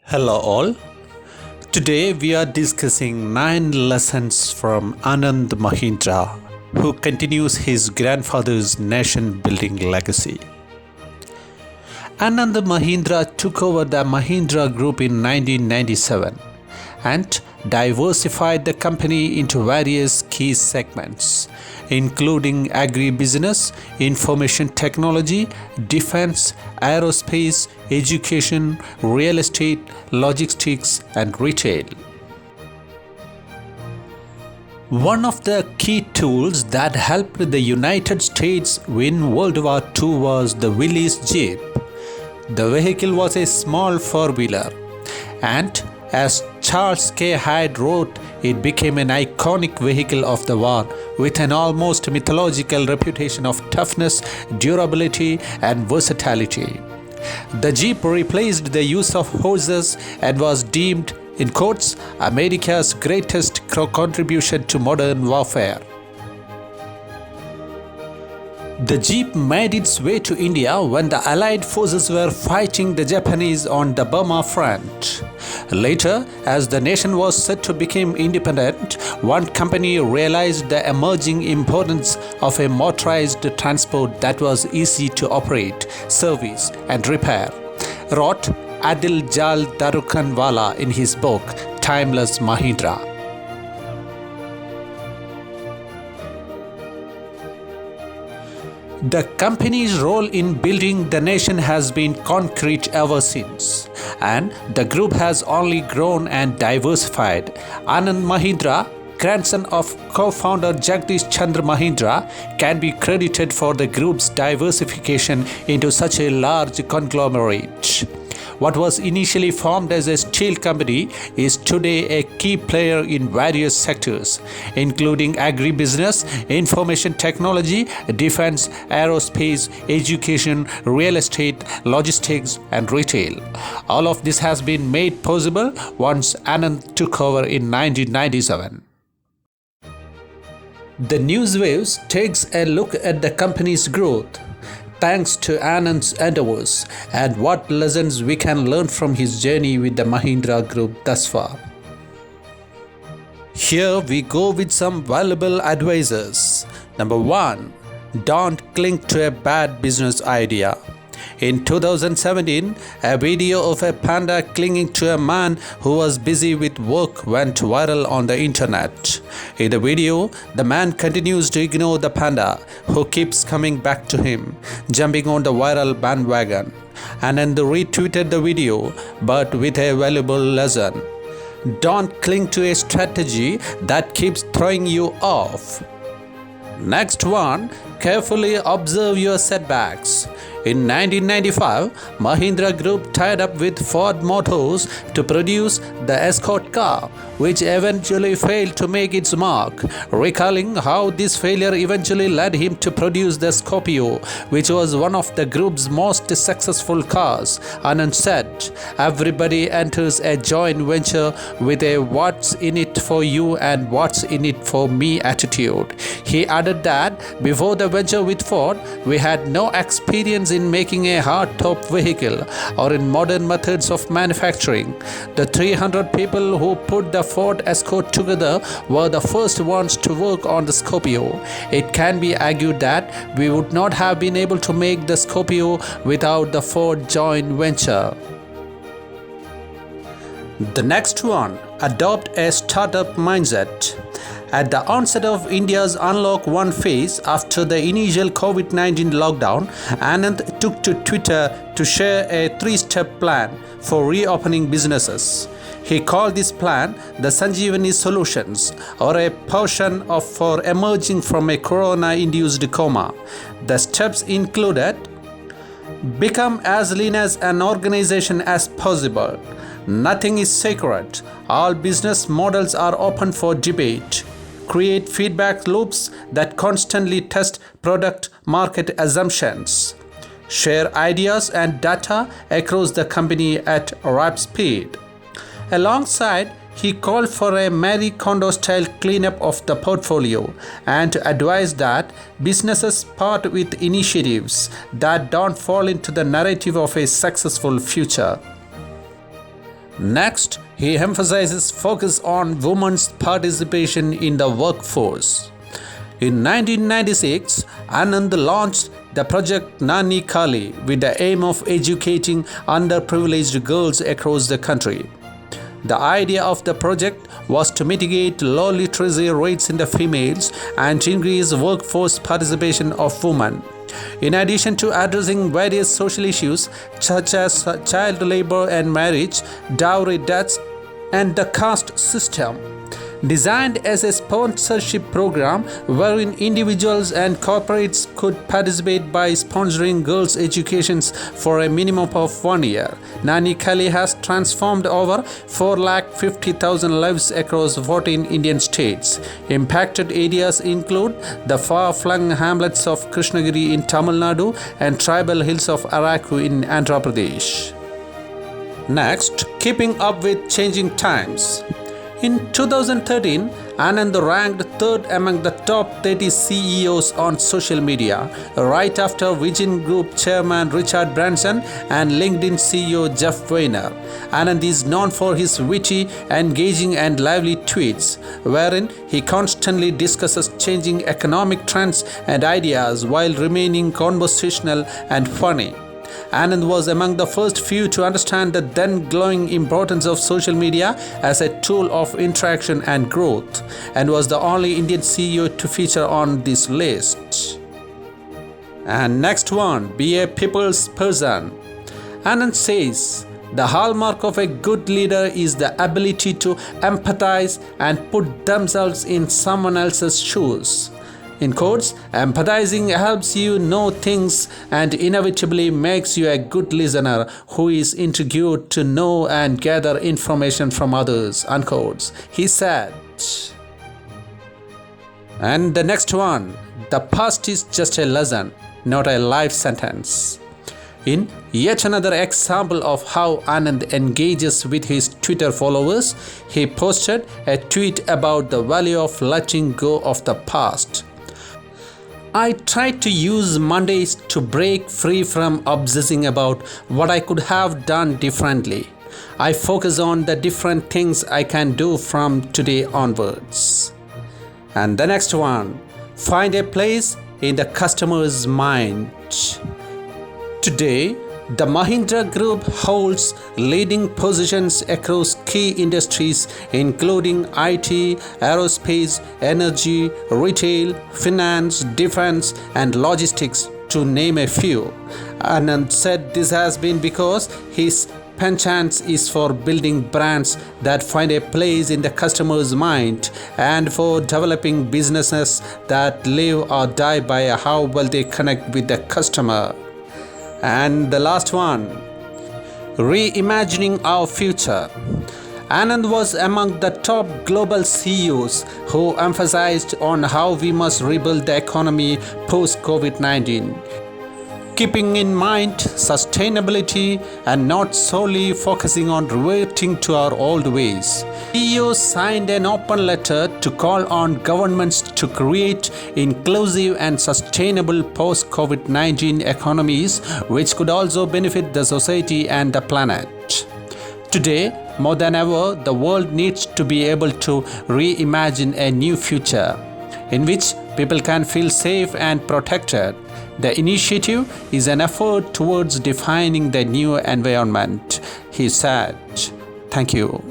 Hello, all. Today we are discussing 9 lessons from Anand Mahindra, who continues his grandfather's nation building legacy. Anand Mahindra took over the Mahindra Group in 1997 and diversified the company into various key segments, including agribusiness, information technology, defense, aerospace, education, real estate, logistics, and retail. One of the key tools that helped the United States win World War II was the Willys Jeep. The vehicle was a small four-wheeler, and as Charles K. Hyde wrote, it became an iconic vehicle of the war with an almost mythological reputation of toughness, durability, and versatility. The Jeep replaced the use of horses and was deemed, in quotes, America's greatest contribution to modern warfare. The Jeep made its way to India when the Allied forces were fighting the Japanese on the Burma front. Later, as the nation was set to become independent, one company realized the emerging importance of a motorized transport that was easy to operate, service, and repair, wrote Adil Jal Darukanwala in his book Timeless Mahindra. The company's role in building the nation has been concrete ever since, and the group has only grown and diversified. Anand Mahindra, grandson of co-founder Jagdish Chandra Mahindra, can be credited for the group's diversification into such a large conglomerate. What was initially formed as a steel company is today a key player in various sectors, including agribusiness, information technology, defense, aerospace, education, real estate, logistics, and retail. All of this has been made possible once Anand took over in 1997. The Newswaves takes a look at the company's growth, thanks to Anand's endeavors, and what lessons we can learn from his journey with the Mahindra Group thus far. Here we go with some valuable advices. Number 1. Don't cling to a bad business idea. In 2017, a video of a panda clinging to a man who was busy with work went viral on the internet. In the video, the man continues to ignore the panda, who keeps coming back to him, jumping on the viral bandwagon. Anand retweeted the video, but with a valuable lesson. Don't cling to a strategy that keeps throwing you off. Next one, carefully observe your setbacks. In 1995, Mahindra Group tied up with Ford Motors to produce the Escort car, which eventually failed to make its mark. Recalling how this failure eventually led him to produce the Scorpio, which was one of the group's most successful cars, Anand said, "Everybody enters a joint venture with a what's in it for you and what's in it for me attitude." He added that before the venture with Ford, we had no experience in making a hardtop vehicle or in modern methods of manufacturing. The 300 people who put the Ford Escort together were the first ones to work on the Scorpio. It can be argued that we would not have been able to make the Scorpio without the Ford joint venture. The next one, adopt a startup mindset. At the onset of India's Unlock 1 phase after the initial COVID-19 lockdown, Anand took to Twitter to share a 3-step plan for reopening businesses. He called this plan the Sanjeevani Solutions, or a potion for emerging from a corona-induced coma. The steps included: become as lean as an organization as possible. Nothing is sacred. All business models are open for debate. Create feedback loops that constantly test product market assumptions. Share ideas and data across the company at rap speed. Alongside, he called for a Marie Kondo-style cleanup of the portfolio and advised that businesses part with initiatives that don't fall into the narrative of a successful future. Next, he emphasizes focus on women's participation in the workforce. In 1996, Anand launched the project Nani Kali with the aim of educating underprivileged girls across the country. The idea of the project was to mitigate low literacy rates in the females and increase workforce participation of women. In addition to addressing various social issues such as child labor and marriage, dowry debts, and the caste system, designed as a sponsorship program wherein individuals and corporates could participate by sponsoring girls' educations for a minimum of 1 year. Nani Kali has transformed over 450,000 lives across 14 Indian states. Impacted areas include the far-flung hamlets of Krishnagiri in Tamil Nadu and tribal hills of Araku in Andhra Pradesh. Next, keeping up with changing times. In 2013, Anand ranked third among the top 30 CEOs on social media, right after Vision Group chairman Richard Branson and LinkedIn CEO Jeff Weiner. Anand is known for his witty, engaging and lively tweets, wherein he constantly discusses changing economic trends and ideas while remaining conversational and funny. Anand was among the first few to understand the then growing importance of social media as a tool of interaction and growth, and was the only Indian CEO to feature on this list. And next one, be a people's person. Anand says, the hallmark of a good leader is the ability to empathize and put themselves in someone else's shoes. In quotes, empathizing helps you know things and inevitably makes you a good listener who is intrigued to know and gather information from others, unquote, he said. And the next one, the past is just a lesson, not a life sentence. In yet another example of how Anand engages with his Twitter followers, he posted a tweet about the value of letting go of the past. I try to use Mondays to break free from obsessing about what I could have done differently. I focus on the different things I can do from today onwards. And the next one, find a place in the customer's mind. Today, the Mahindra Group holds leading positions across key industries including IT, aerospace, energy, retail, finance, defense, and logistics, to name a few. Anand said this has been because his penchant is for building brands that find a place in the customer's mind and for developing businesses that live or die by how well they connect with the customer. And the last one, reimagining our future. Anand was among the top global CEOs who emphasized on how we must rebuild the economy post-COVID-19, keeping in mind sustainability and not solely focusing on reverting to our old ways. CEOs signed an open letter to call on governments to create inclusive and sustainable post-COVID-19 economies which could also benefit the society and the planet. Today, more than ever, the world needs to be able to reimagine a new future in which people can feel safe and protected. The initiative is an effort towards defining the new environment, he said. Thank you.